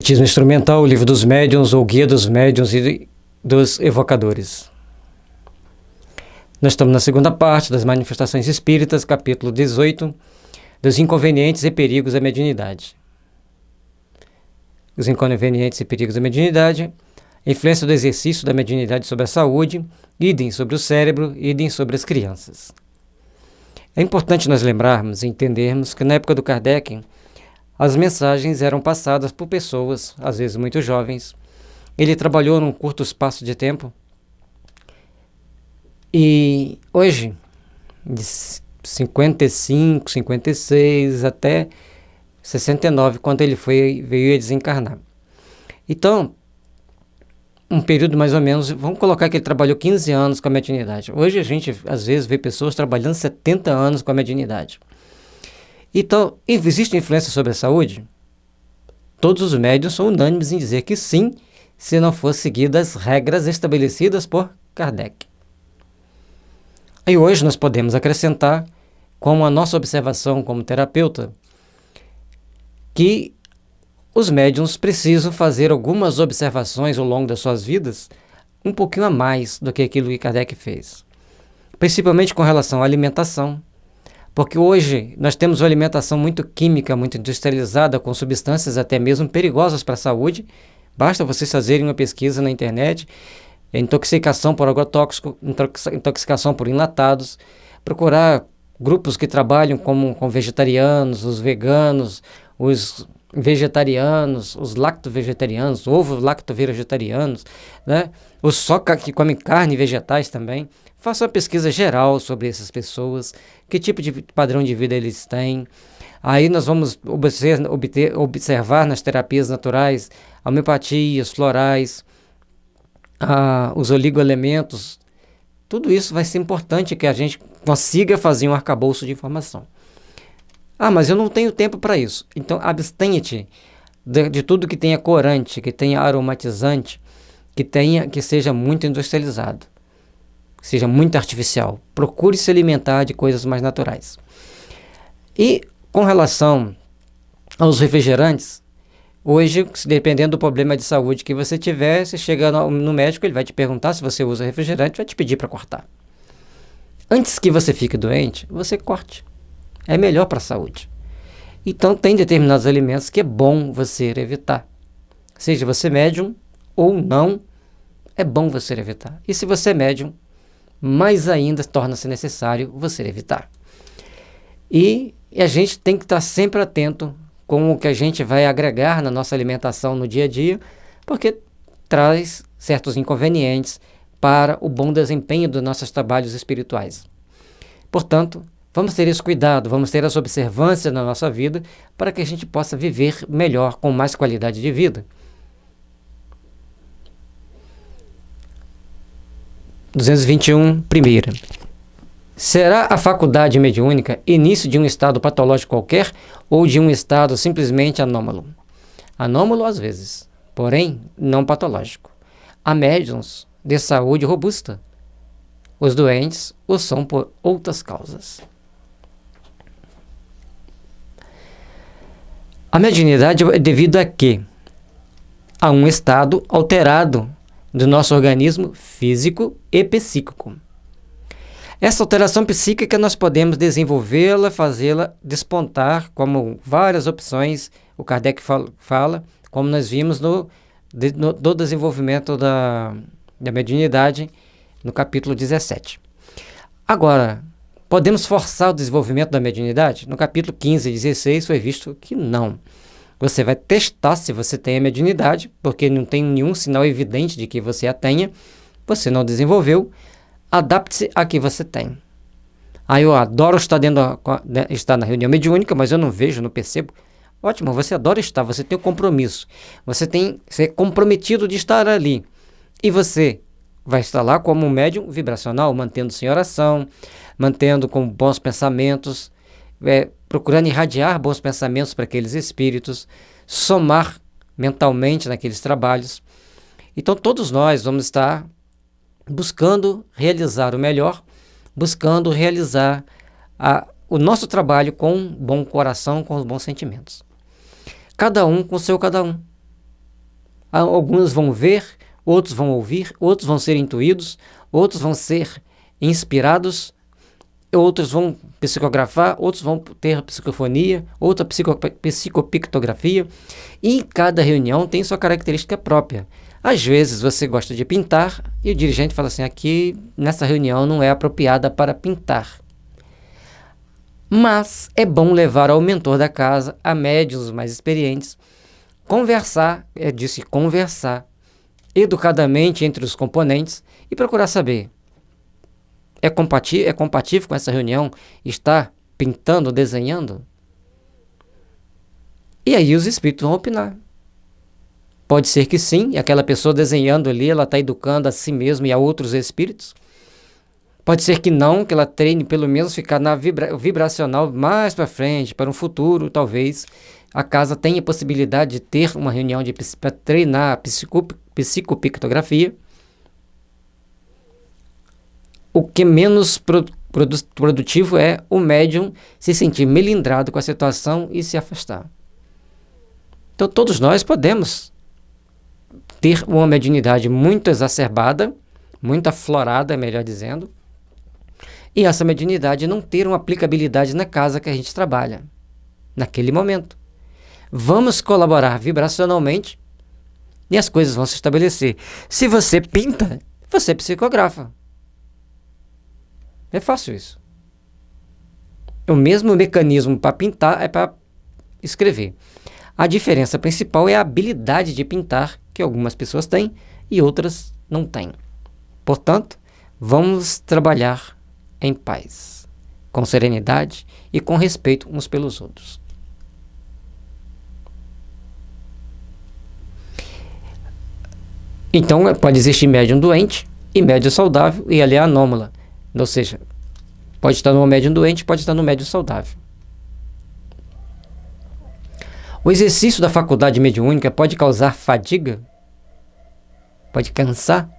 Espiritismo Instrumental, o Livro dos Médiuns ou Guia dos Médiuns e dos Evocadores. Nós estamos na segunda parte das Manifestações Espíritas, capítulo 18, dos inconvenientes e perigos da mediunidade. Os inconvenientes e perigos da mediunidade, a influência do exercício da mediunidade sobre a saúde, idem sobre o cérebro, idem sobre as crianças. É importante nós lembrarmos e entendermos que na época do Kardec, as mensagens eram passadas por pessoas, às vezes muito jovens. Ele trabalhou num curto espaço de tempo. E hoje, de 55, 56 até 69, quando ele veio a desencarnar. Então, um período mais ou menos, vamos colocar que ele trabalhou 15 anos com a mediunidade. Hoje a gente, às vezes, vê pessoas trabalhando 70 anos com a mediunidade. Então, existe influência sobre a saúde? Todos os médiuns são unânimes em dizer que sim, se não for seguidas as regras estabelecidas por Kardec. E hoje nós podemos acrescentar, como a nossa observação como terapeuta, que os médiuns precisam fazer algumas observações ao longo das suas vidas, um pouquinho a mais do que aquilo que Kardec fez. Principalmente com relação à alimentação, porque hoje nós temos uma alimentação muito química, muito industrializada, com substâncias até mesmo perigosas para a saúde. Basta vocês fazerem uma pesquisa na internet, intoxicação por agrotóxico, intoxicação por enlatados, procurar grupos que trabalham com vegetarianos, os veganos, os vegetarianos, os lacto-vegetarianos, ovo-lacto-vegetarianos, né? Os só que comem carne e vegetais também. Faça uma pesquisa geral sobre essas pessoas, que tipo de padrão de vida eles têm. Aí nós vamos observar nas terapias naturais, a homeopatia, os florais, os oligoelementos. Tudo isso vai ser importante que a gente consiga fazer um arcabouço de informação. Mas eu não tenho tempo para isso. Então, abstenha-te de tudo que tenha corante, que tenha aromatizante, que seja muito industrializado, que seja muito artificial. Procure se alimentar de coisas mais naturais. E com relação aos refrigerantes, hoje, dependendo do problema de saúde que você tiver, você chega no médico, ele vai te perguntar se você usa refrigerante, vai te pedir para cortar. Antes que você fique doente, você corte. É melhor para a saúde. Então, tem determinados alimentos que é bom você evitar. Seja você médium ou não, é bom você evitar. E se você é médium, mais ainda torna-se necessário você evitar. E a gente tem que estar sempre atento com o que a gente vai agregar na nossa alimentação no dia a dia, porque traz certos inconvenientes para o bom desempenho dos nossos trabalhos espirituais. Portanto, vamos ter esse cuidado, vamos ter essa observância na nossa vida para que a gente possa viver melhor, com mais qualidade de vida. 221, primeira. Será a faculdade mediúnica início de um estado patológico qualquer ou de um estado simplesmente anômalo? Anômalo às vezes, porém não patológico. Há médiuns de saúde robusta. Os doentes o são por outras causas. A mediunidade é devido a quê? A um estado alterado do nosso organismo físico e psíquico. Essa alteração psíquica nós podemos desenvolvê-la, fazê-la despontar, como várias opções o Kardec fala, como nós vimos no desenvolvimento da mediunidade no capítulo 17. Agora, podemos forçar o desenvolvimento da mediunidade? No capítulo 15 e 16 foi visto que não. Você vai testar se você tem a mediunidade, porque não tem nenhum sinal evidente de que você a tenha, você não desenvolveu, adapte-se a que você tem. Eu adoro estar na reunião mediúnica, mas eu não vejo, não percebo. Ótimo, você adora estar, você tem um compromisso, você é comprometido de estar ali. E você vai estar lá como um médium vibracional, mantendo-se em oração, mantendo com bons pensamentos, procurando irradiar bons pensamentos para aqueles espíritos, somar mentalmente naqueles trabalhos. Então todos nós vamos estar buscando realizar o melhor, buscando realizar o nosso trabalho com bom coração, com bons sentimentos. Cada um com o seu cada um. Alguns vão ver, outros vão ouvir, outros vão ser intuídos, outros vão ser inspirados, outros vão psicografar, outros vão ter psicofonia, outra psicopictografia, e cada reunião tem sua característica própria. Às vezes você gosta de pintar e o dirigente fala assim, aqui nessa reunião não é apropriada para pintar. Mas é bom levar ao mentor da casa, a médiuns mais experientes, conversar educadamente entre os componentes e procurar saber, é compatível com essa reunião estar pintando, desenhando? E aí os espíritos vão opinar. Pode ser que sim, e aquela pessoa desenhando ali, ela está educando a si mesma e a outros espíritos. Pode ser que não, que ela treine pelo menos ficar na vibracional mais para frente, para um futuro, talvez a casa tenha possibilidade de ter uma reunião para treinar psicopictografia. O que menos produtivo é o médium se sentir melindrado com a situação e se afastar. Então todos nós podemos ter uma mediunidade muito exacerbada, muito aflorada, melhor dizendo, e essa mediunidade não ter uma aplicabilidade na casa que a gente trabalha, naquele momento. Vamos colaborar vibracionalmente e as coisas vão se estabelecer. Se você pinta, você psicografa. É fácil isso. O mesmo mecanismo para pintar é para escrever. A diferença principal é a habilidade de pintar, que algumas pessoas têm e outras não têm. Portanto, vamos trabalhar em paz, com serenidade e com respeito uns pelos outros. Então, pode existir médium doente e médium saudável, e ali é anômala. Ou seja, pode estar no médium doente, pode estar no médium saudável. O exercício da faculdade mediúnica pode causar fadiga? Pode cansar?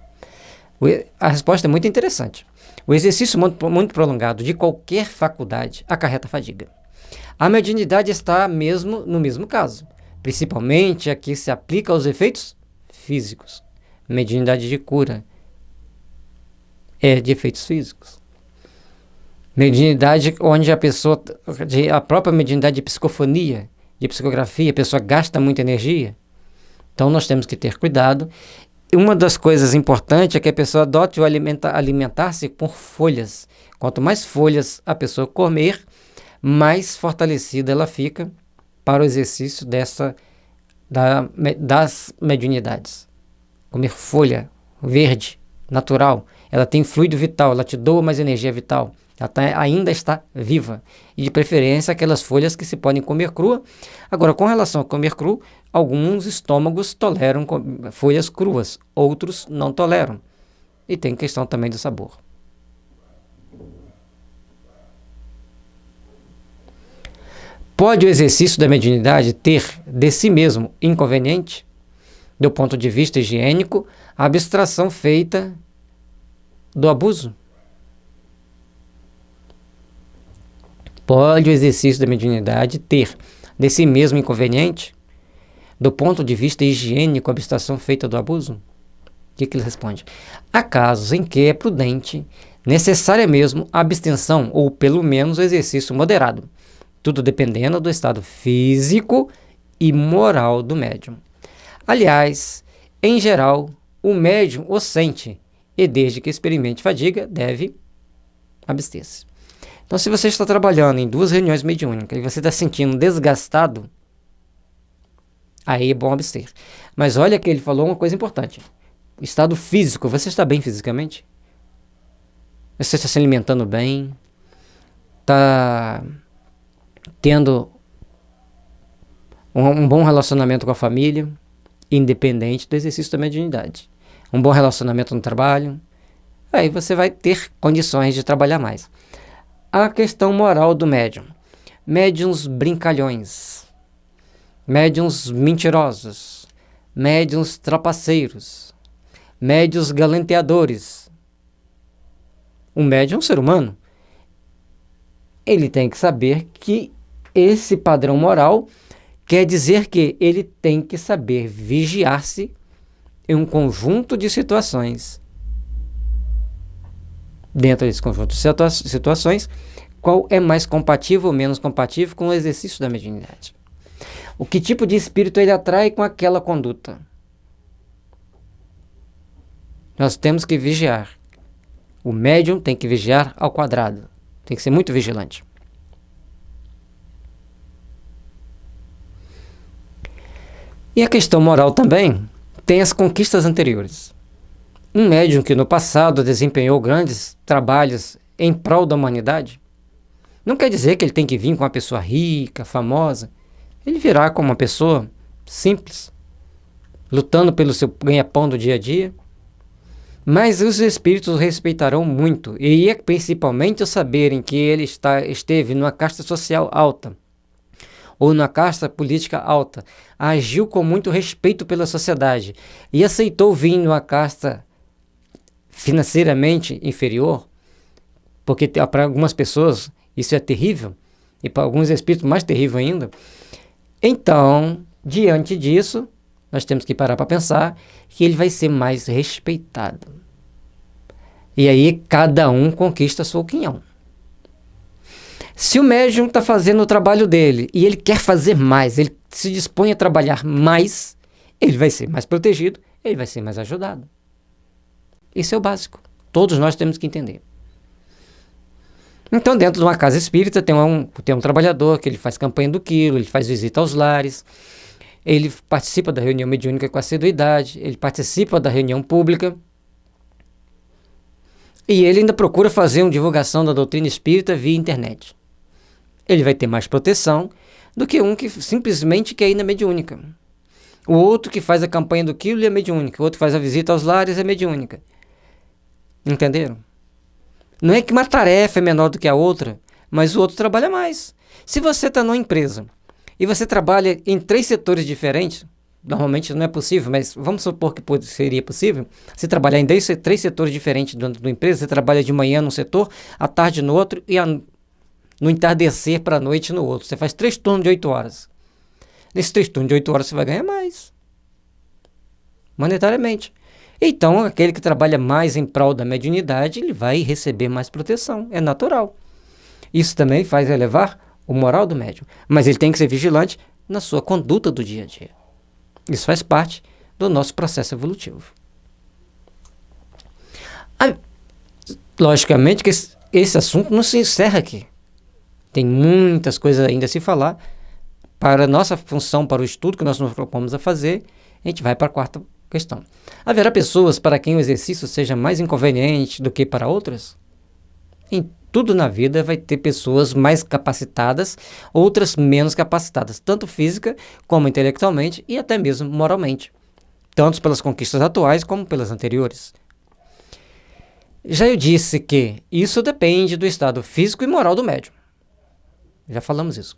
A resposta é muito interessante. O exercício muito prolongado de qualquer faculdade acarreta fadiga. A mediunidade está no mesmo caso, principalmente a que se aplica aos efeitos físicos. Mediunidade de cura é de efeitos físicos. Mediunidade onde a própria mediunidade de psicofonia, de psicografia, a pessoa gasta muita energia. Então nós temos que ter cuidado. Uma das coisas importantes é que a pessoa adote o alimentar-se por folhas. Quanto mais folhas a pessoa comer, mais fortalecida ela fica para o exercício das mediunidades. Comer folha verde, natural, ela tem fluido vital, ela te doa mais energia vital. Ela ainda está viva. E de preferência aquelas folhas que se podem comer crua. Agora, com relação a comer cru, alguns estômagos toleram folhas cruas, outros não toleram. E tem questão também do sabor. Pode o exercício da mediunidade ter de si mesmo inconveniente? Do ponto de vista higiênico, a abstração feita do abuso? Pode o exercício da mediunidade ter de si mesmo inconveniente? Do ponto de vista higiênico, a abstração feita do abuso? O que ele responde? Há casos em que é prudente, necessária mesmo a abstenção ou pelo menos o exercício moderado, tudo dependendo do estado físico e moral do médium. Aliás, em geral, o médium o sente e desde que experimente fadiga, deve abster-se. Então, se você está trabalhando em 2 reuniões mediúnicas e você está sentindo desgastado, aí é bom abster. Mas olha que ele falou uma coisa importante. O estado físico, você está bem fisicamente? Você está se alimentando bem? Está tendo um bom relacionamento com a família, independente do exercício da mediunidade. Um bom relacionamento no trabalho, aí você vai ter condições de trabalhar mais. A questão moral do médium. Médiuns brincalhões, médiuns mentirosos, médiuns trapaceiros, médiuns galanteadores. O médium é um ser humano. Ele tem que saber que esse padrão moral quer dizer que ele tem que saber vigiar-se em um conjunto de situações. Dentro desse conjunto de situações, qual é mais compatível ou menos compatível com o exercício da mediunidade? O que tipo de espírito ele atrai com aquela conduta? Nós temos que vigiar. O médium tem que vigiar ao quadrado. Tem que ser muito vigilante. E a questão moral também tem as conquistas anteriores. Um médium que no passado desempenhou grandes trabalhos em prol da humanidade, não quer dizer que ele tem que vir com uma pessoa rica, famosa. Ele virá como uma pessoa simples, lutando pelo seu ganha-pão do dia a dia. Mas os espíritos o respeitarão muito, e é principalmente o saberem que ele esteve numa casta social alta, ou numa casta política alta, agiu com muito respeito pela sociedade, e aceitou vir numa casta financeiramente inferior, porque para algumas pessoas isso é terrível, e para alguns espíritos mais terrível ainda. Então, diante disso, nós temos que parar para pensar que ele vai ser mais respeitado. E aí cada um conquista a sua opinião. Se o médium está fazendo o trabalho dele e ele quer fazer mais, ele se dispõe a trabalhar mais, ele vai ser mais protegido, ele vai ser mais ajudado. Isso é o básico. Todos nós temos que entender. Então, dentro de uma casa espírita, tem um trabalhador que ele faz campanha do quilo, ele faz visita aos lares, ele participa da reunião mediúnica com assiduidade, ele participa da reunião pública, e ele ainda procura fazer uma divulgação da doutrina espírita via internet. Ele vai ter mais proteção do que um que simplesmente quer ir na mediúnica. O outro que faz a campanha do quilo é mediúnica, o outro que faz a visita aos lares é mediúnica. Entenderam? Não é que uma tarefa é menor do que a outra, mas o outro trabalha mais. Se você está numa empresa e você trabalha em 3 setores diferentes, normalmente não é possível, mas vamos supor que seria possível, você trabalhar em 3 setores diferentes dentro da empresa, você trabalha de manhã num setor, à tarde no outro e no entardecer para a noite no outro. Você faz 3 turnos de 8 horas. Nesses 3 turnos de 8 horas você vai ganhar mais, monetariamente. Então, aquele que trabalha mais em prol da mediunidade, ele vai receber mais proteção, é natural. Isso também faz elevar o moral do médium, mas ele tem que ser vigilante na sua conduta do dia a dia. Isso faz parte do nosso processo evolutivo. Logicamente que esse assunto não se encerra aqui. Tem muitas coisas ainda a se falar. Para a nossa função, para o estudo que nós nos propomos a fazer, a gente vai para a 4ª questão. Haverá pessoas para quem o exercício seja mais inconveniente do que para outras? Em tudo na vida vai ter pessoas mais capacitadas, outras menos capacitadas, tanto física como intelectualmente e até mesmo moralmente, tanto pelas conquistas atuais como pelas anteriores. Já eu disse que isso depende do estado físico e moral do médium. Já falamos isso.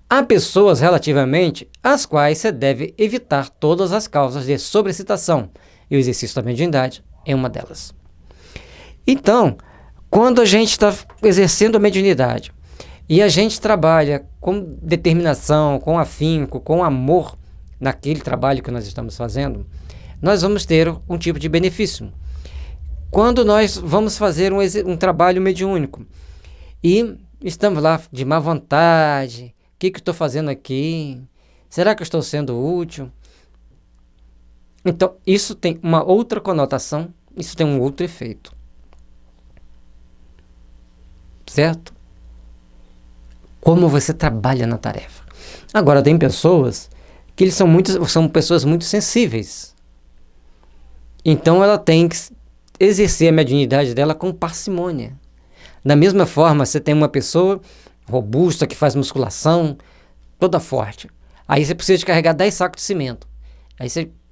Há pessoas relativamente às quais você deve evitar todas as causas de sobreexcitação, e o exercício da mediunidade é uma delas. Então, quando a gente está exercendo a mediunidade e a gente trabalha com determinação, com afinco, com amor naquele trabalho que nós estamos fazendo, nós vamos ter um tipo de benefício. Quando nós vamos fazer um trabalho mediúnico e estamos lá de má vontade, o que estou fazendo aqui? Será que eu estou sendo útil? Então, isso tem uma outra conotação, isso tem um outro efeito. Certo? Como você trabalha na tarefa. Agora, tem pessoas que são pessoas muito sensíveis. Então, ela tem que exercer a mediunidade dela com parcimônia. Da mesma forma, você tem uma pessoa robusta, que faz musculação, toda forte. Aí você precisa de carregar 10 sacos de cimento. Aí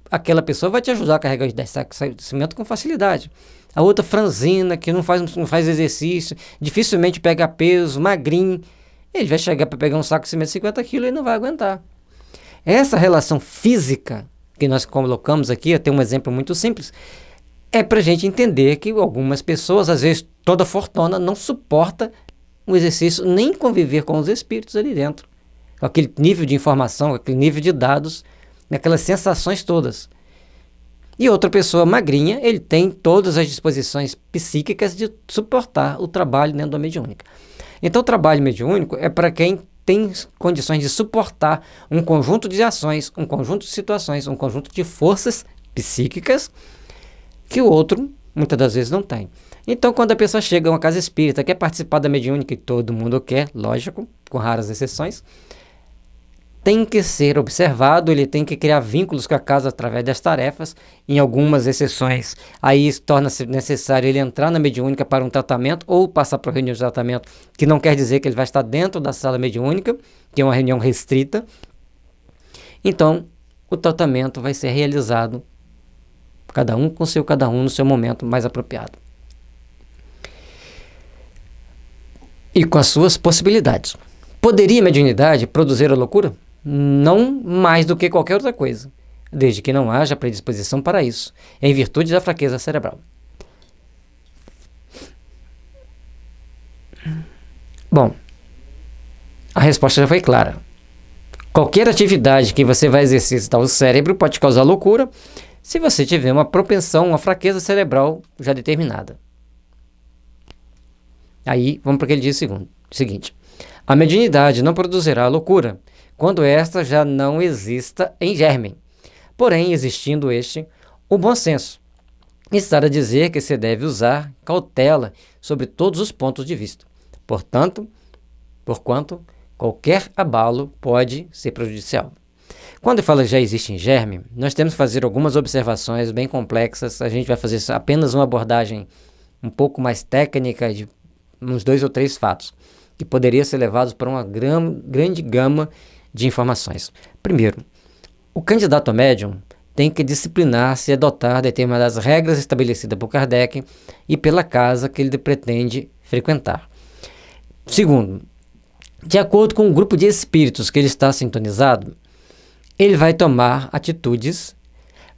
aquela pessoa vai te ajudar a carregar os 10 sacos de cimento com facilidade. A outra franzina, que não faz exercício, dificilmente pega peso, magrinho, ele vai chegar para pegar um saco de cimento de 50 quilos e não vai aguentar. Essa relação física que nós colocamos aqui, até um exemplo muito simples, é para a gente entender que algumas pessoas, às vezes toda fortuna, não suporta um exercício, nem conviver com os espíritos ali dentro. Com aquele nível de informação, aquele nível de dados, aquelas sensações todas. E outra pessoa magrinha, ele tem todas as disposições psíquicas de suportar o trabalho dentro da mediúnica. Então, o trabalho mediúnico é para quem tem condições de suportar um conjunto de ações, um conjunto de situações, um conjunto de forças psíquicas que o outro, muitas das vezes, não tem. Então, quando a pessoa chega a uma casa espírita, quer participar da mediúnica, e todo mundo quer, lógico, com raras exceções, tem que ser observado, ele tem que criar vínculos com a casa através das tarefas. Em algumas exceções, aí torna-se necessário ele entrar na mediúnica para um tratamento ou passar para a reunião de tratamento, que não quer dizer que ele vai estar dentro da sala mediúnica, que é uma reunião restrita. Então, o tratamento vai ser realizado, cada um no seu momento mais apropriado. E com as suas possibilidades. Poderia a mediunidade produzir a loucura? Não mais do que qualquer outra coisa, desde que não haja predisposição para isso, em virtude da fraqueza cerebral. Bom, a resposta já foi clara. Qualquer atividade que você vai exercitar o cérebro pode causar loucura se você tiver uma propensão, uma fraqueza cerebral já determinada. Aí, vamos para o que ele diz seguinte. A mediunidade não produzirá loucura quando esta já não exista em germe. Porém, existindo o bom senso está a dizer que se deve usar cautela sobre todos os pontos de vista. Porquanto qualquer abalo pode ser prejudicial. Quando fala que já existe em germe, nós temos que fazer algumas observações bem complexas. A gente vai fazer apenas uma abordagem um pouco mais técnica de uns 2 ou 3 fatos, que poderiam ser levados para uma grande gama de informações. Primeiro, o candidato a médium tem que disciplinar-se e adotar determinadas regras estabelecidas por Kardec e pela casa que ele pretende frequentar. Segundo, de acordo com o grupo de espíritos que ele está sintonizado, ele vai tomar atitudes,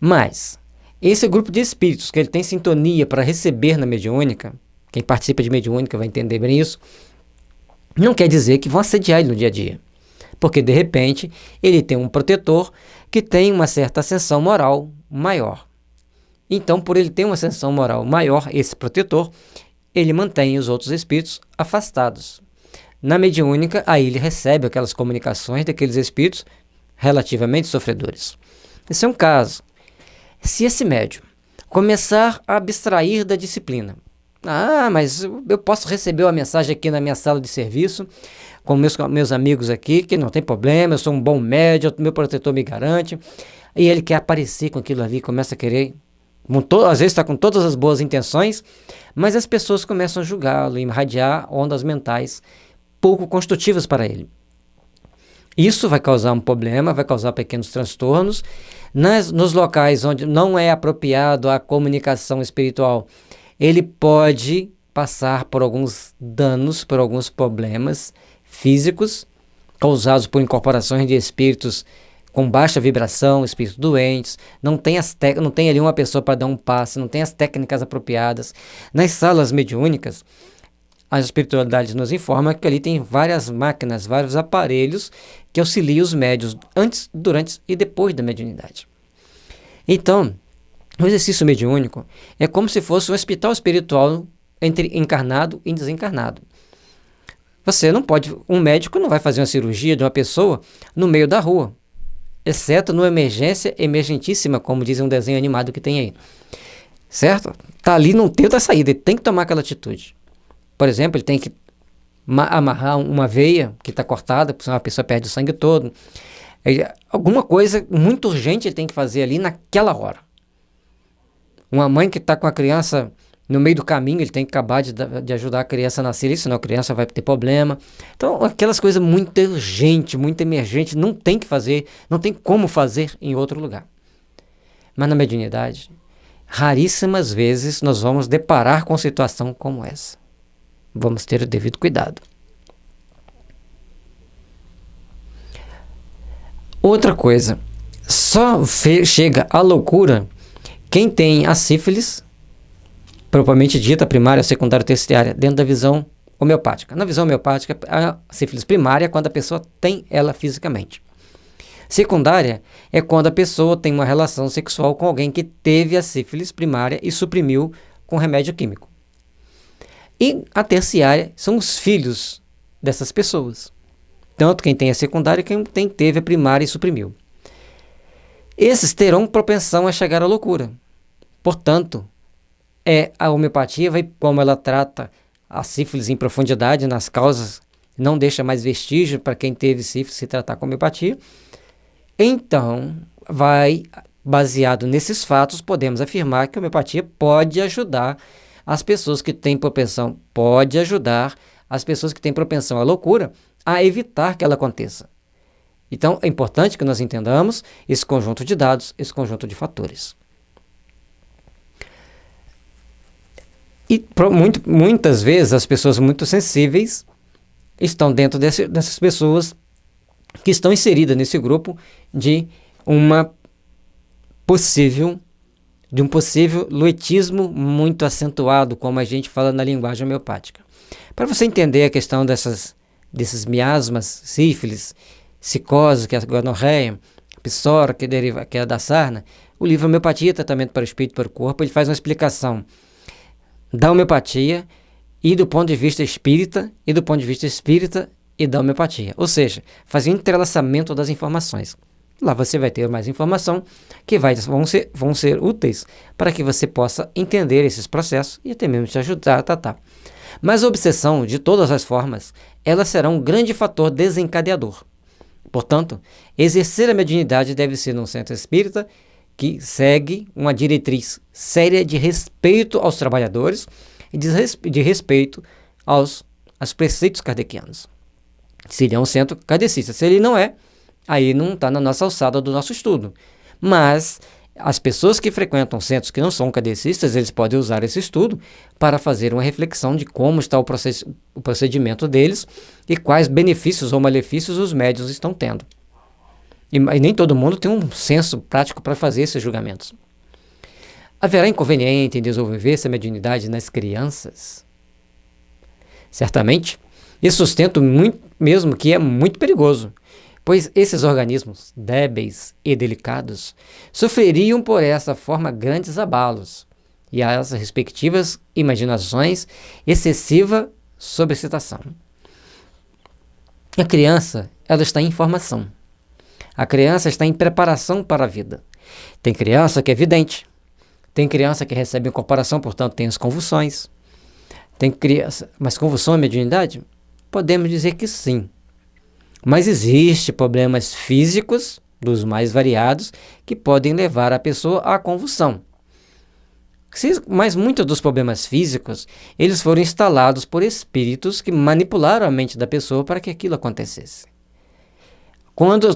mas esse grupo de espíritos que ele tem sintonia para receber na mediúnica, quem participa de mediúnica vai entender bem isso, não quer dizer que vão assediar ele no dia a dia. Porque, de repente, ele tem um protetor que tem uma certa ascensão moral maior. Então, por ele ter uma ascensão moral maior, esse protetor, ele mantém os outros espíritos afastados. Na mediúnica, aí ele recebe aquelas comunicações daqueles espíritos relativamente sofredores. Esse é um caso. Se esse médium começar a abstrair da disciplina, mas eu posso receber uma mensagem aqui na minha sala de serviço, com meus amigos aqui, que não tem problema, eu sou um bom médium, meu protetor me garante, e ele quer aparecer com aquilo ali, começa a querer, às vezes está com todas as boas intenções, mas as pessoas começam a julgá-lo, irradiar ondas mentais pouco construtivas para ele. Isso vai causar um problema, vai causar pequenos transtornos. Nos locais onde não é apropriado a comunicação espiritual, ele pode passar por alguns danos, por alguns problemas físicos causados por incorporações de espíritos com baixa vibração, espíritos doentes, não tem ali uma pessoa para dar um passe, não tem as técnicas apropriadas. Nas salas mediúnicas, a espiritualidade nos informa que ali tem várias máquinas, vários aparelhos que auxiliam os médiuns antes, durante e depois da mediunidade. Então, o exercício mediúnico é como se fosse um hospital espiritual entre encarnado e desencarnado. Um médico não vai fazer uma cirurgia de uma pessoa no meio da rua, exceto numa emergência emergentíssima, como diz um desenho animado que tem aí. Certo? Tá ali, não tem outra saída, ele tem que tomar aquela atitude. Por exemplo, ele tem que amarrar uma veia que está cortada, porque senão a pessoa perde o sangue todo. Alguma coisa muito urgente ele tem que fazer ali naquela hora. Uma mãe que está com a criança no meio do caminho, ele tem que acabar de ajudar a criança a nascer, senão a criança vai ter problema. Então, aquelas coisas muito urgentes, muito emergentes, não tem que fazer, não tem como fazer em outro lugar. Mas na mediunidade, raríssimas vezes nós vamos deparar com situação como essa. Vamos ter o devido cuidado. Outra coisa, só chega à loucura quem tem a sífilis, propriamente dita, primária, secundária, terciária, dentro da visão homeopática. Na visão homeopática, a sífilis primária é quando a pessoa tem ela fisicamente. Secundária é quando a pessoa tem uma relação sexual com alguém que teve a sífilis primária e suprimiu com remédio químico. E a terciária são os filhos dessas pessoas. Tanto quem tem a secundária quem teve a primária e suprimiu. Esses terão propensão a chegar à loucura. Portanto, a homeopatia, como ela trata a sífilis em profundidade nas causas, não deixa mais vestígio para quem teve sífilis se tratar com homeopatia. Então, baseado nesses fatos, podemos afirmar que a homeopatia pode ajudar as pessoas que têm propensão, pode ajudar as pessoas que têm propensão à loucura a evitar que ela aconteça. Então, é importante que nós entendamos esse conjunto de dados, esse conjunto de fatores. E muitas vezes as pessoas muito sensíveis estão dentro dessas pessoas que estão inseridas nesse grupo de um possível luetismo muito acentuado, como a gente fala na linguagem homeopática. Para você entender a questão desses miasmas, sífilis, psicose, que é a gonorreia, psora, que é da sarna, o livro Homeopatia, Tratamento para o Espírito e para o Corpo, ele faz uma explicação da homeopatia e do ponto de vista espírita, e do ponto de vista espírita e da homeopatia. Ou seja, faz um entrelaçamento das informações. Lá você vai ter mais informação que vão ser úteis para que você possa entender esses processos e até mesmo te ajudar a tratar. Mas a obsessão, de todas as formas, ela será um grande fator desencadeador. Portanto, exercer a mediunidade deve ser num centro espírita que segue uma diretriz séria de respeito aos trabalhadores e de respeito aos preceitos kardecianos. Se ele é um centro kardecista, se ele não é, aí não está na nossa alçada do nosso estudo. Mas as pessoas que frequentam centros que não são kardecistas, eles podem usar esse estudo para fazer uma reflexão de como está o procedimento deles e quais benefícios ou malefícios os médiuns estão tendo. E nem todo mundo tem um senso prático para fazer esses julgamentos. Haverá inconveniente em desenvolver essa mediunidade nas crianças? Certamente. E sustento mesmo que é muito perigoso, pois esses organismos débeis e delicados sofreriam por essa forma grandes abalos e as respectivas imaginações excessiva sobreexcitação. A criança, ela está em formação. A criança está em preparação para a vida. Tem criança que é vidente, tem criança que recebe incorporação, portanto tem as convulsões. Tem criança, mas convulsão é mediunidade? Podemos dizer que sim. Mas existem problemas físicos, dos mais variados, que podem levar a pessoa à convulsão. Mas muitos dos problemas físicos, eles foram instalados por espíritos que manipularam a mente da pessoa para que aquilo acontecesse.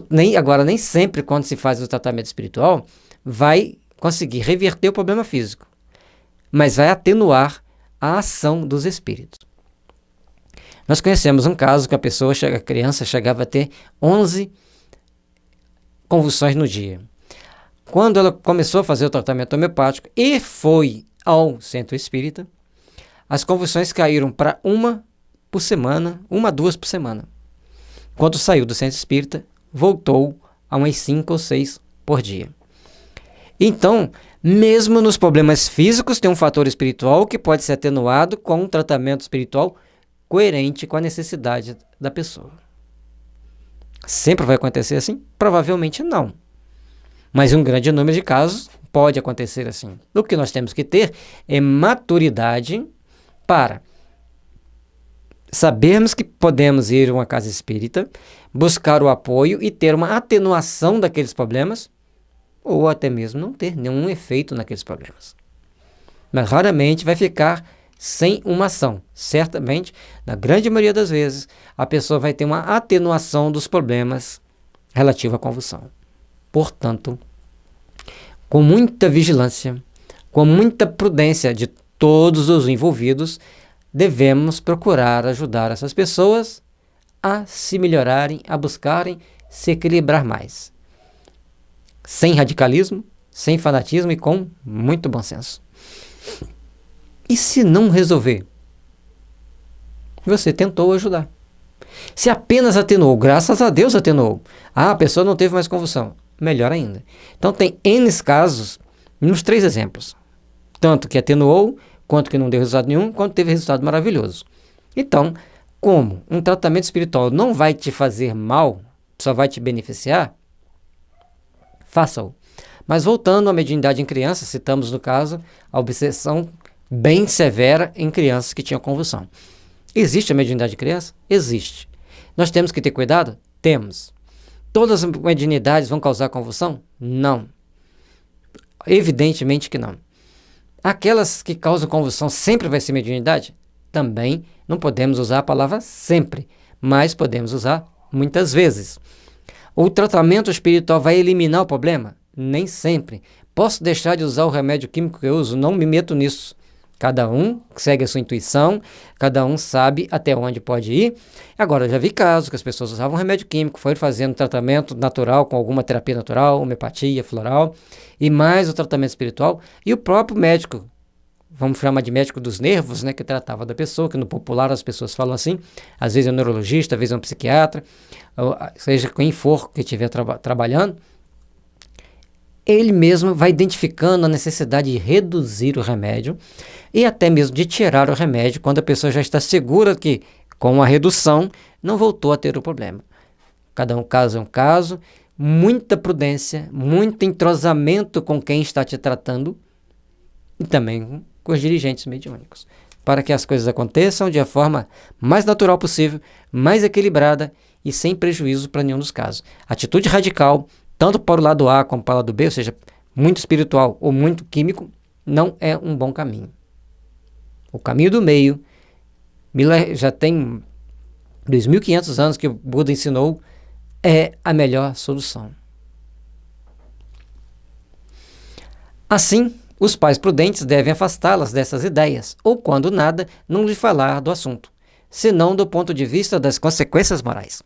Nem sempre, quando se faz o tratamento espiritual, vai conseguir reverter o problema físico, mas vai atenuar a ação dos espíritos. Nós conhecemos um caso que a criança chegava a ter 11 convulsões no dia. Quando ela começou a fazer o tratamento homeopático e foi ao centro espírita, as convulsões caíram para uma por semana, 1 a 2 por semana. Quando saiu do centro espírita, voltou a umas 5 ou 6 por dia. Então, mesmo nos problemas físicos, tem um fator espiritual que pode ser atenuado com um tratamento espiritual coerente com a necessidade da pessoa. Sempre vai acontecer assim? Provavelmente não. Mas um grande número de casos pode acontecer assim. O que nós temos que ter é maturidade para sabermos que podemos ir a uma casa espírita, buscar o apoio e ter uma atenuação daqueles problemas, ou até mesmo não ter nenhum efeito naqueles problemas. Mas raramente vai ficar sem uma ação. Certamente, na grande maioria das vezes, a pessoa vai ter uma atenuação dos problemas relativos à convulsão. Portanto, com muita vigilância, com muita prudência de todos os envolvidos, devemos procurar ajudar essas pessoas a se melhorarem, a buscarem se equilibrar mais. Sem radicalismo, sem fanatismo e com muito bom senso. E se não resolver? Você tentou ajudar. Se apenas atenuou, graças a Deus atenuou. A pessoa não teve mais convulsão. Melhor ainda. Então tem N casos nos 3 exemplos. Tanto que atenuou, quanto que não deu resultado nenhum, quanto teve resultado maravilhoso. Então, como um tratamento espiritual não vai te fazer mal, só vai te beneficiar, faça-o. Mas voltando à mediunidade em crianças, citamos no caso a obsessão bem severa em crianças que tinham convulsão. Existe a mediunidade de criança? Existe. Nós temos que ter cuidado? Temos. Todas as mediunidades vão causar convulsão? Não. Evidentemente que não. Aquelas que causam convulsão sempre vai ser mediunidade? Também não podemos usar a palavra sempre, mas podemos usar muitas vezes. O tratamento espiritual vai eliminar o problema? Nem sempre. Posso deixar de usar o remédio químico que eu uso? Não me meto nisso. Cada um segue a sua intuição, cada um sabe até onde pode ir. Agora, eu já vi casos que as pessoas usavam remédio químico, foram fazendo tratamento natural com alguma terapia natural, homeopatia, floral, e mais o tratamento espiritual, e o próprio médico, vamos chamar de médico dos nervos, né, que tratava da pessoa, que no popular as pessoas falam assim, às vezes é um neurologista, às vezes é um psiquiatra, ou seja quem for que estiver trabalhando, ele mesmo vai identificando a necessidade de reduzir o remédio e até mesmo de tirar o remédio quando a pessoa já está segura que, com a redução, não voltou a ter o problema. Cada um caso é um caso, muita prudência, muito entrosamento com quem está te tratando e também com os dirigentes mediúnicos, para que as coisas aconteçam de a forma mais natural possível, mais equilibrada e sem prejuízo para nenhum dos casos. Atitude radical, tanto para o lado A como para o lado B, ou seja, muito espiritual ou muito químico, não é um bom caminho. O caminho do meio, já tem 2.500 anos que o Buda ensinou, é a melhor solução. Assim, os pais prudentes devem afastá-las dessas ideias, ou quando nada, não lhe falar do assunto, senão do ponto de vista das consequências morais.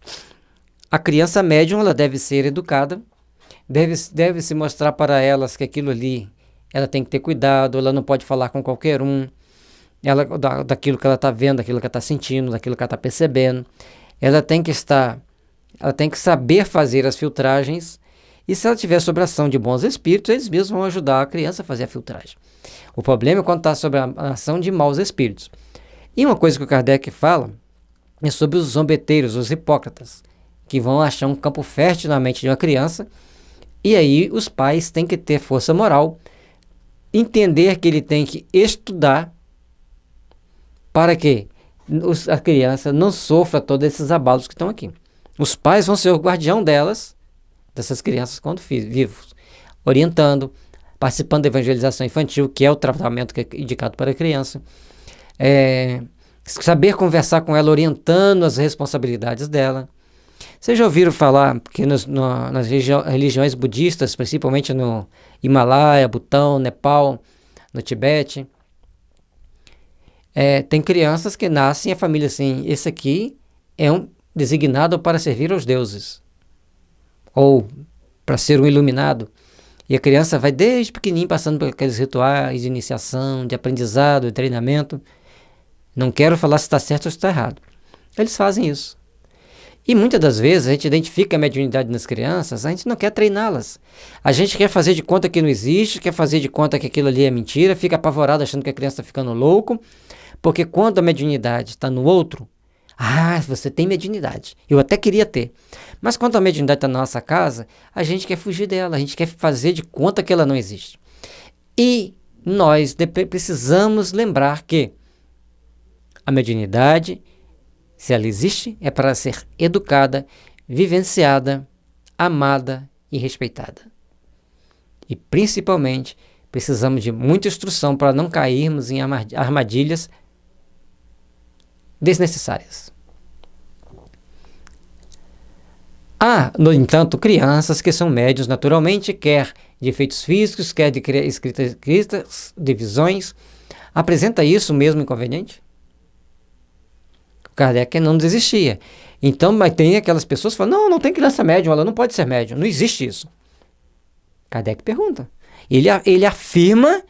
A criança médium ela deve ser educada, deve se mostrar para elas que aquilo ali, ela tem que ter cuidado, ela não pode falar com qualquer um, daquilo que ela está vendo, daquilo que ela está sentindo, daquilo que ela está percebendo. Ela tem que saber fazer as filtragens, e se ela tiver sob a ação de bons espíritos, eles mesmos vão ajudar a criança a fazer a filtragem. O problema é quando está sob a ação de maus espíritos. E uma coisa que o Kardec fala é sobre os zombeteiros, os hipócritas, que vão achar um campo fértil na mente de uma criança, e aí os pais têm que ter força moral, entender que ele tem que estudar para que a criança não sofra todos esses abalos que estão aqui. Os pais vão ser o guardião dessas crianças quando vivos, orientando, participando da evangelização infantil, que é o tratamento que é indicado para a criança, saber conversar com ela, orientando as responsabilidades dela. Vocês já ouviram falar que nas religiões budistas, principalmente no Himalaia, Butão, Nepal, no Tibete, tem crianças que nascem a família assim, esse aqui é designado para servir aos deuses, ou para ser um iluminado. E a criança vai desde pequenininho passando por aqueles rituais de iniciação, de aprendizado, de treinamento. Não quero falar se está certo ou se está errado. Eles fazem isso. E muitas das vezes a gente identifica a mediunidade nas crianças, a gente não quer treiná-las. A gente quer fazer de conta que não existe, quer fazer de conta que aquilo ali é mentira, fica apavorado achando que a criança está ficando louco, porque quando a mediunidade está no outro, você tem mediunidade, eu até queria ter. Mas quando a mediunidade está na nossa casa, a gente quer fugir dela, a gente quer fazer de conta que ela não existe. E nós precisamos lembrar que a mediunidade, se ela existe, é para ser educada, vivenciada, amada e respeitada. E principalmente, precisamos de muita instrução para não cairmos em armadilhas desnecessárias. Há, no entanto, crianças que são médios naturalmente, quer de efeitos físicos, quer de escritas, de visões. Apresenta isso mesmo inconveniente? Kardec não desistia. Então, mas tem aquelas pessoas que falam, não tem criança médium, ela não pode ser médium, não existe isso. Kardec pergunta. Ele afirma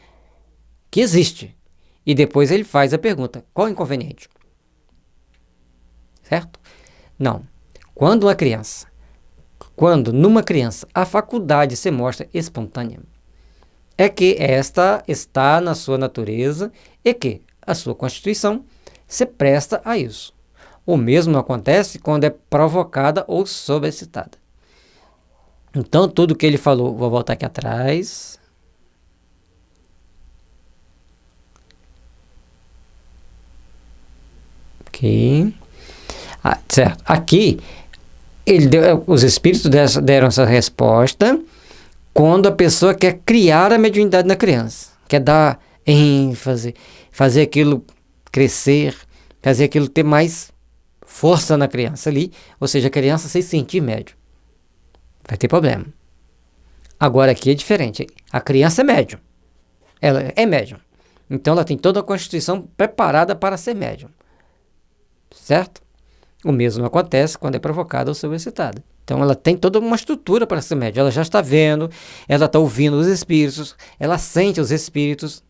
que existe. E depois ele faz a pergunta, qual o inconveniente? Certo? Não. Quando numa criança a faculdade se mostra espontânea, é que esta está na sua natureza e que a sua constituição se presta a isso. O mesmo acontece quando é provocada ou sobreexcitada. Então, tudo que ele falou, vou voltar aqui atrás. Aqui. Certo. Aqui, os espíritos deram essa resposta quando a pessoa quer criar a mediunidade na criança. Quer dar ênfase, fazer aquilo crescer, fazer aquilo ter mais força na criança ali. Ou seja, a criança se sentir médium. Vai ter problema. Agora aqui é diferente. A criança é médium. Ela é médium. Então ela tem toda a constituição preparada para ser médium. Certo? O mesmo acontece quando é provocada ou sobreexcitada. Então ela tem toda uma estrutura para ser médium. Ela já está vendo, ela está ouvindo os espíritos, ela sente os espíritos,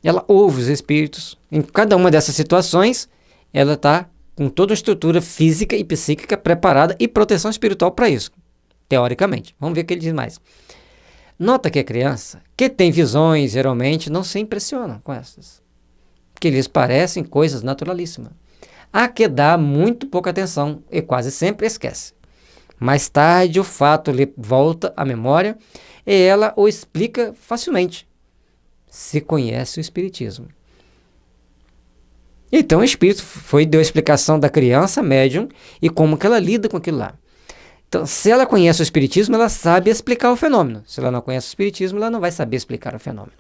ela ouve os espíritos. Em cada uma dessas situações, ela está com toda a estrutura física e psíquica preparada e proteção espiritual para isso, teoricamente. Vamos ver o que ele diz mais. Nota que a criança, que tem visões, geralmente, não se impressiona com essas, que lhes parecem coisas naturalíssimas. A que dá muito pouca atenção e quase sempre esquece. Mais tarde o fato lhe volta à memória e ela o explica facilmente, se conhece o espiritismo. Então o espírito deu a explicação da criança médium e como que ela lida com aquilo lá. Então, se ela conhece o espiritismo, ela sabe explicar o fenômeno. Se ela não conhece o espiritismo, ela não vai saber explicar o fenômeno.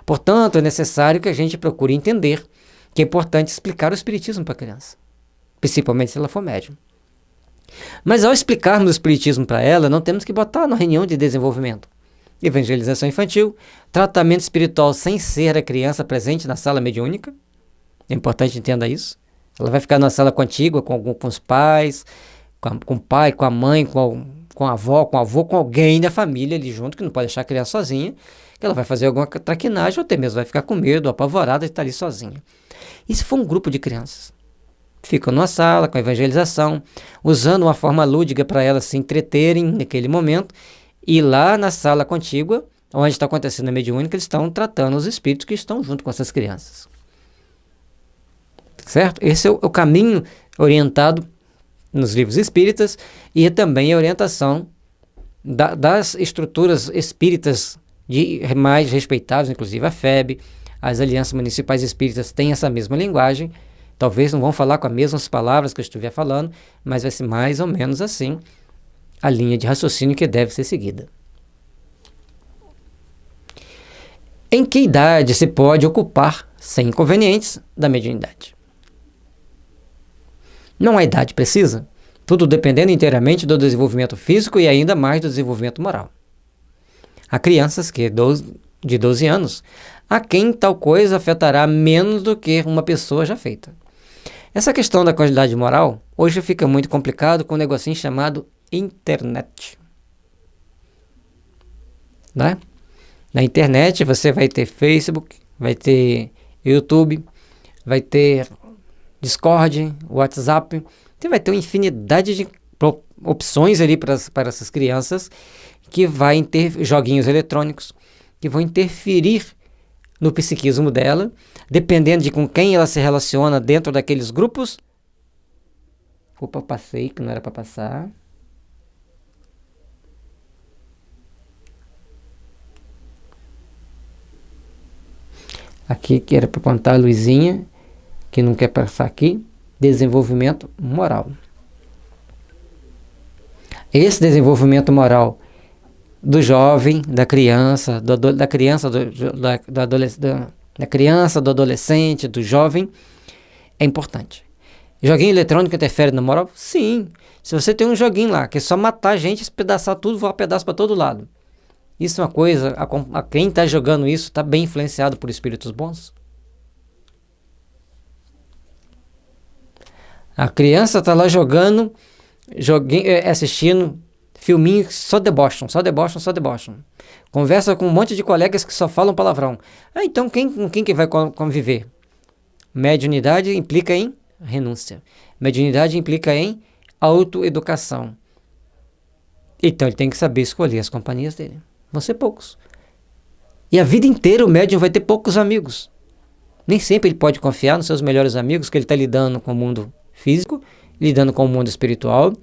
Portanto, é necessário que a gente procure entender que é importante explicar o espiritismo para a criança, principalmente se ela for médium. Mas ao explicarmos o espiritismo para ela, não temos que botar na reunião de desenvolvimento, evangelização infantil, tratamento espiritual sem ser a criança presente na sala mediúnica. É importante entenda isso. Ela vai ficar na sala contígua com os pais, com o pai, com a mãe, com a avó, com o avô, com alguém da família ali junto, que não pode deixar a criança sozinha, que ela vai fazer alguma traquinagem ou até mesmo vai ficar com medo, apavorada de estar ali sozinha. E se for um grupo de crianças? Ficam numa sala com a evangelização, usando uma forma lúdica para elas se entreterem naquele momento, e lá na sala contígua, onde está acontecendo a mediúnica, eles estão tratando os espíritos que estão junto com essas crianças. Certo? Esse é o caminho orientado nos livros espíritas e também a orientação das estruturas espíritas mais respeitadas, inclusive a FEB, as alianças municipais espíritas têm essa mesma linguagem. Talvez não vão falar com as mesmas palavras que eu estiver falando, mas vai ser mais ou menos assim a linha de raciocínio que deve ser seguida. Em que idade se pode ocupar, sem inconvenientes, da mediunidade? Não há idade precisa, tudo dependendo inteiramente do desenvolvimento físico e ainda mais do desenvolvimento moral. Há crianças de 12 anos, a quem tal coisa afetará menos do que uma pessoa já feita. Essa questão da qualidade moral, hoje fica muito complicado com um negocinho chamado internet. Né? Na internet você vai ter Facebook, vai ter YouTube, vai ter Discord, WhatsApp, você vai ter uma infinidade de opções ali para essas crianças que vai ter joguinhos eletrônicos que vão interferir no psiquismo dela, dependendo de com quem ela se relaciona dentro daqueles grupos. Opa, passei, que não era para passar. Aqui que era para apontar a luzinha, que não quer passar aqui. Desenvolvimento moral. Esse desenvolvimento moral do jovem, da criança, do adolescente, do jovem, é importante. Joguinho eletrônico interfere na moral? Sim. Se você tem um joguinho lá, que é só matar a gente, espedaçar tudo, voar pedaço para todo lado. Isso é uma coisa, quem está jogando isso está bem influenciado por espíritos bons. A criança está lá jogando, assistindo filminho, só debocham. Conversa com um monte de colegas que só falam palavrão. Então com quem que vai conviver? Mediunidade implica em renúncia. Mediunidade implica em autoeducação. Então ele tem que saber escolher as companhias dele. Vão ser poucos. E a vida inteira o médium vai ter poucos amigos. Nem sempre ele pode confiar nos seus melhores amigos, que ele está lidando com o mundo físico, lidando com o mundo espiritual.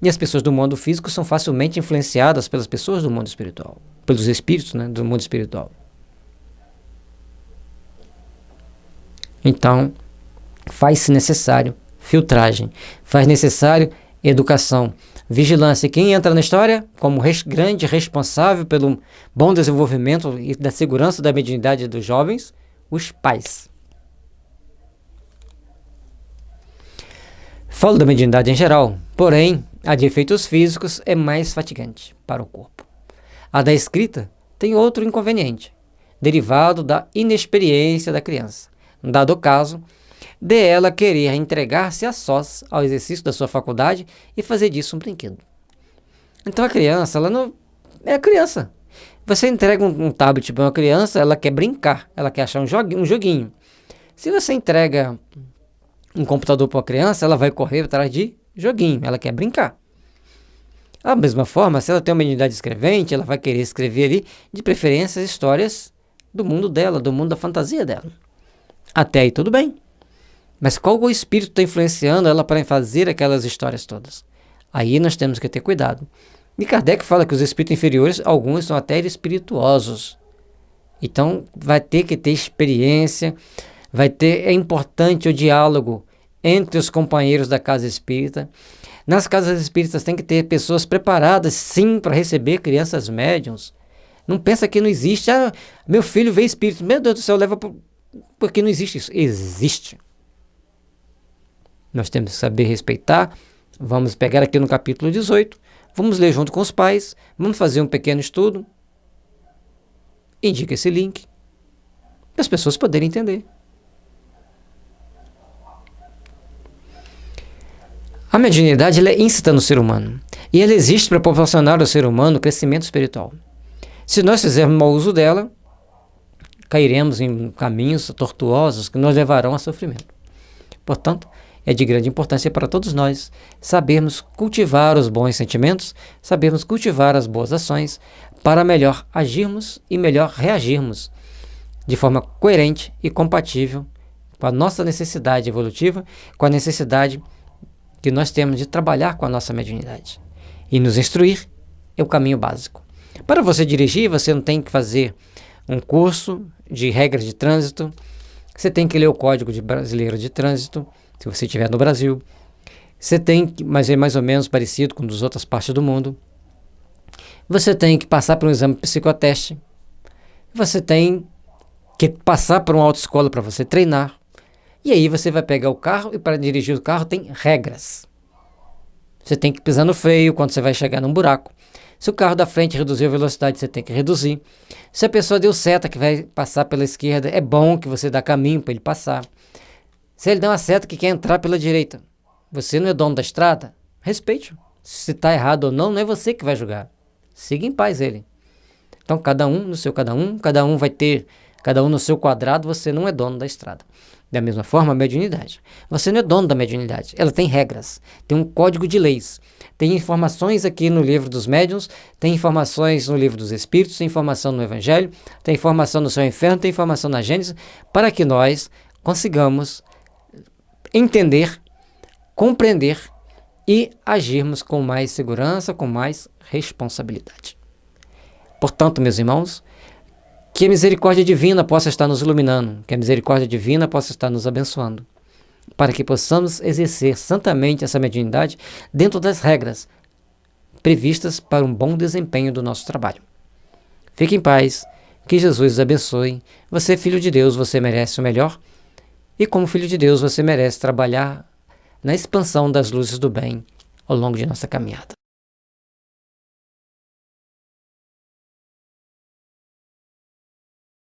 E as pessoas do mundo físico são facilmente influenciadas pelas pessoas do mundo espiritual, pelos espíritos, né, do mundo espiritual. Então, faz-se necessário filtragem, faz necessário educação, vigilância. Quem entra na história como grande responsável pelo bom desenvolvimento e da segurança da mediunidade dos jovens? Os pais. Falo da mediunidade em geral, porém, a de efeitos físicos é mais fatigante para o corpo. A da escrita tem outro inconveniente, derivado da inexperiência da criança, dado o caso de ela querer entregar-se a sós ao exercício da sua faculdade e fazer disso um brinquedo. Então a criança, ela não é criança. Você entrega um tablet para uma criança, ela quer brincar, ela quer achar um joguinho. Se você entrega um computador para uma criança, ela vai correr atrás de joguinho, ela quer brincar. Da mesma forma, se ela tem uma mediunidade escrevente, ela vai querer escrever ali, de preferência, as histórias do mundo dela, do mundo da fantasia dela. Até aí tudo bem. Mas qual o espírito está influenciando ela para fazer aquelas histórias todas? Aí nós temos que ter cuidado. E Kardec fala que os espíritos inferiores, alguns são até espirituosos. Então vai ter que ter experiência, é importante o diálogo entre os companheiros da casa espírita. Nas casas espíritas tem que ter pessoas preparadas, sim, para receber crianças médiuns. Não pensa que não existe. Ah, meu filho vê espírito. Meu Deus do céu, leva porque não existe isso. Existe. Nós temos que saber respeitar. Vamos pegar aqui no capítulo 18. Vamos ler junto com os pais. Vamos fazer um pequeno estudo. Indica esse link para as pessoas poderem entender. A mediunidade ela é íncita no ser humano. E ela existe para proporcionar ao ser humano crescimento espiritual. Se nós fizermos mau uso dela, cairemos em caminhos tortuosos que nos levarão a sofrimento. Portanto, é de grande importância para todos nós sabermos cultivar os bons sentimentos, sabermos cultivar as boas ações, para melhor agirmos e melhor reagirmos de forma coerente e compatível com a nossa necessidade evolutiva, com a necessidade que nós temos de trabalhar com a nossa mediunidade. E nos instruir é o caminho básico. Para você dirigir, você não tem que fazer um curso de regras de trânsito, você tem que ler o Código Brasileiro de Trânsito, se você estiver no Brasil. Você tem que, mas é mais ou menos parecido com das outras partes do mundo. Você tem que passar por um exame psicoteste. Você tem que passar por uma autoescola para você treinar. E aí você vai pegar o carro e para dirigir o carro tem regras. Você tem que pisar no freio quando você vai chegar num buraco. Se o carro da frente reduziu a velocidade, você tem que reduzir. Se a pessoa deu seta que vai passar pela esquerda, é bom que você dá caminho para ele passar. Se ele dá uma seta que quer entrar pela direita, você não é dono da estrada? Respeite-o. Se está errado ou não, não é você que vai julgar. Siga em paz ele. Então, cada um no seu cada um vai ter, cada um no seu quadrado, você não é dono da estrada. Da mesma forma, a mediunidade. Você não é dono da mediunidade. Ela tem regras, tem um código de leis. Tem informações aqui no livro dos médiuns, tem informações no livro dos espíritos, tem informação no Evangelho, tem informação no Céu e Inferno, tem informação na Gênesis, para que nós consigamos entender, compreender e agirmos com mais segurança, com mais responsabilidade. Portanto, meus irmãos, que a misericórdia divina possa estar nos iluminando, que a misericórdia divina possa estar nos abençoando, para que possamos exercer santamente essa mediunidade dentro das regras previstas para um bom desempenho do nosso trabalho. Fique em paz, que Jesus os abençoe. Você é filho de Deus, você merece o melhor. E como filho de Deus, você merece trabalhar na expansão das luzes do bem ao longo de nossa caminhada.